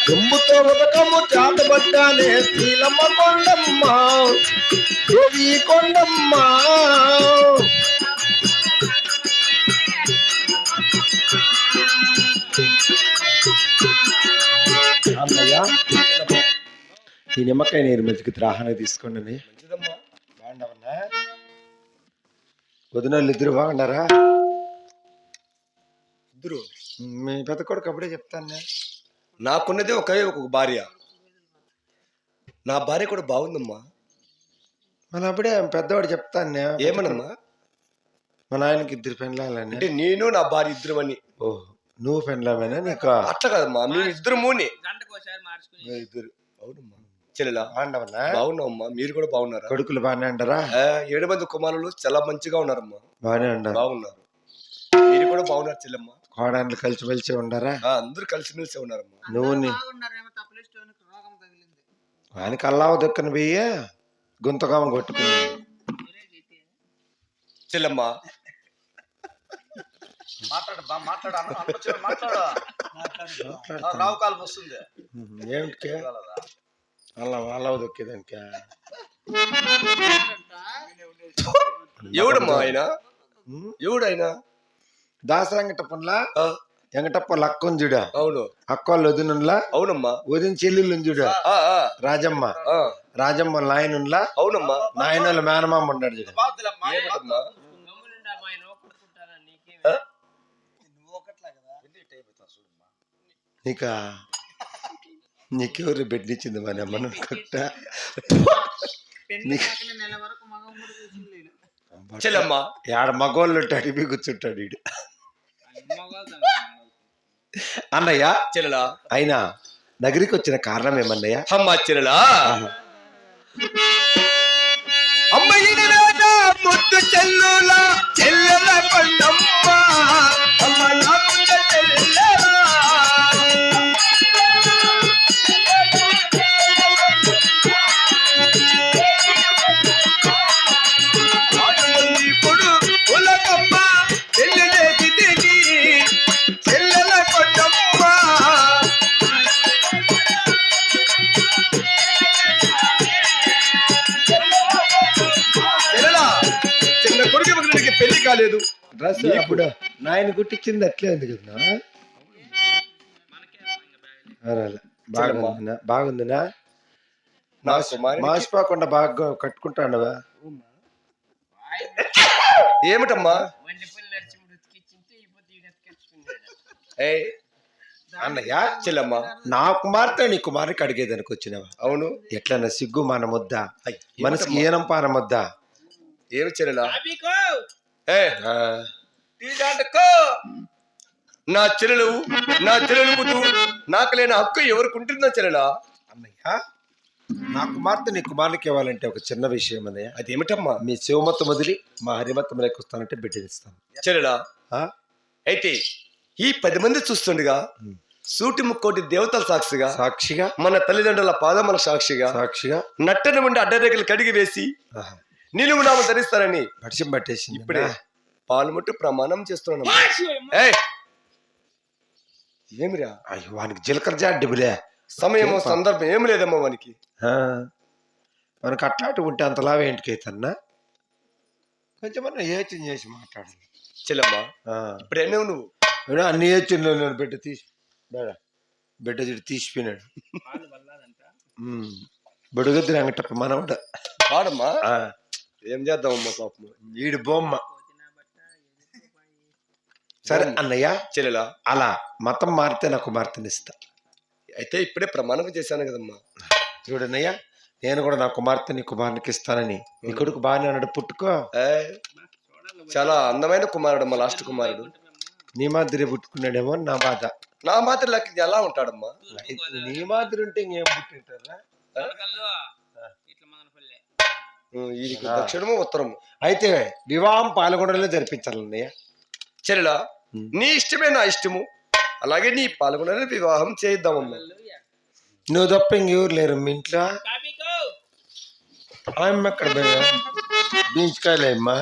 దుమ్ముతో ఉదకము చాటబట్టానే శ్రీలమ్మ కొండమ్మ దేవి కొండమ్మ. అన్నయ్య ఈ నిమ్మకాయ నీరు మంచికి త్రాహన తీసుకోండి. మంచిదమ్మా. బాగుండవన్నా? వదినోళ్ళు ఇద్దరు బాగున్నారా? ఇద్దరు. మీ పెద్ద కొడుకు అప్పుడే చెప్తాను. నాకున్నదే ఒక భార్య. నా భార్య కూడా బాగుందమ్మా. మన అప్పుడే పెద్దవాడు చెప్తాను. ఏమనమ్మా? మా నాయనకి ఇద్దరు పెండ్లాలని. అంటే నేను నా భార్య ఇద్దరు అని. ఓహో, నువ్వు పెండ్లామేనా? నీకు అట్లా కదమ్మా, మేము ఇద్దరు మూని ఇద్దరు. అవునమ్మా. చెల్లెలా బాగుండవన్నా? బాగున్నావమ్మా. మీరు కూడా బాగున్నారా? కొడుకులు బాగానే అంటారా? 7 మంది కుమారులు చాలా మంచిగా ఉన్నారమ్మా. బాగానే ఉండారు. బాగున్నారు. మీరు కూడా బాగున్నారు చెల్లెమ్మా. కోడళ్ళు కలిసిమెలిసి ఉండారా? అందరూ కలిసిమెలిసి ఉన్నారమ్మా. నువ్వు వానికి అల్లావ దొక్కన పోయి గుంతకామ కొట్టుకుని చెల్లెమ్మా. ఏమిటికే అల్లావ దొక్కేదానిక? ఎవడమ్మా ఆయన? ఎవడైనా? దాసరంగటప్పన్లా ఎంగటప్ప అక్కొని చూడ. అవును. అక్కోళ్ళు వదినులా. అవునమ్మా. వదిన చెల్లెళ్ళు చూడ. రాజమ్మ. రాజమ్మ నాయనులా. అవునమ్మా. నాయనోళ్ళ మేనమామ ఉన్నాడు చూడ. నీకెవరు బెడ్నిచ్చింది మన అమ్మను కట్ట? చెల్లమ్మా. ఆడ మగోళ్ళు ఉంటాడు, ఇవి కూర్చుంటాడు వీడు. అన్నయ్య చెల్లెలా, అయినా నగరికి వచ్చిన కారణం ఏమన్నయ్య? అమ్మా చెల్లెలా, ముద్దు చెల్లులా చెల్లెల కొండమ్మ, అమ్మ నా ముద్దు చెల్లెలా. ఇప్పుడు ఉలకమ్మ చెల్లెలేకి తిని చెల్లెల కొండమ్మ. చిన్న కొడుకు ఒకరికి పెళ్లి కాలేదు. డ్రెస్ అప్పుడు నాయన కుట్టించింది అట్లే ఉంది కదా. బాగుందినా? బాగుందినా? మాసిపోకుండా బాగా కట్టుకుంటాండవా? ఏమిటమ్మా? అన్నయ్య చెల్లమ్మా, నా కుమార్తె నీ కుమారుకి అడిగేదానికి వచ్చినవా? అవును. ఎట్లన్నా సిగ్గు మన ముద్ద, మనసుకి ఈనం పాన ముద్ద. ఏమి చెల్లెలా? నా చెల్లెలు నాకు లేని హక్కు ఎవరికి ఉంటుందో చెల్లెలా? అన్నయ్య నా కుమార్తె నీ కుమారునికి ఇవ్వాలంటే ఒక చిన్న విషయం అన్నయ్య. అది ఏమిటమ్మా? మీ శివమత్తం వదిలి మా హరిమత్తం లేకొస్తానంటే బిడ్డనిస్తాను చెల్లెలా. అయితే ఈ 10 మంది చూస్తుండగా సూటి ముక్కోటి దేవతల సాక్షిగా మన తల్లిదండ్రుల పాదముల సాక్షిగా నట్టని ఉండి అడ్డరేఖలు కడిగి వేసి నిలువు నామ ధరిస్తారని పరిచయం పట్టేసి ఇప్పుడే పాలుముట్టు ప్రమాణం చేస్తున్నాను. ఏమిరా? అయ్యో వానికి జీలకర్ర జాడ్డిబులే. సమయము సందర్భం ఏమి లేదమ్మా వానికి. మనకు అట్లాంటి ఉంటే అంతలాగా ఏంటికైతన్నా కొంచెమన్నా యోచన చేసి మాట్లాడాలి చెల్లమ్మా. ఇప్పుడేనే నువ్వు అన్ని యోచనలో బిడ్డ బిడ్డ చెడు తీసిపోయినాడు. బుడగద్దు వెంకటప్ప మనవడ వాడమ్మా. ఏం చేద్దామమ్మా పాపం వీడు బొమ్మ. సరే అన్నయ్య చెల్లెలా, అలా మతం మారితే నా కుమార్తెనిస్తా. అయితే ఇప్పుడే ప్రమాణం చేశాను కదమ్మా. చూడన్నయ్య, నేను కూడా నా కుమార్తె నీ కుమారునికి ఇస్తానని. నీ కొడుకు బాగానే అన్నాడు, పుట్టుకో. చాలా అందమైన కుమారుడు అమ్మా, లాస్ట్ కుమారుడు. నీ మాదిరి పుట్టుకున్నాడేమో నా బాధ. నా మాదిరి లెక్క ఎలా ఉంటాడమ్మా? నీ మాదిరి ఉంటే ఇంకేం పుట్టింటారా? దక్షిణము ఉత్తరము. అయితే వివాహం పాల్గొనలో జరిపించాలన్నయ్య. చెల్లెలా, నీ ఇష్టమే నా ఇష్టము. అలాగే నీ పాల్గొనలో వివాహం చేయిద్దామమ్మా. నువ్వు తప్ప ఇంకెవరు లేరు మీ ఇంట్లో? అమ్మ ఎక్కడ బీంచుకాయలేమ్మా?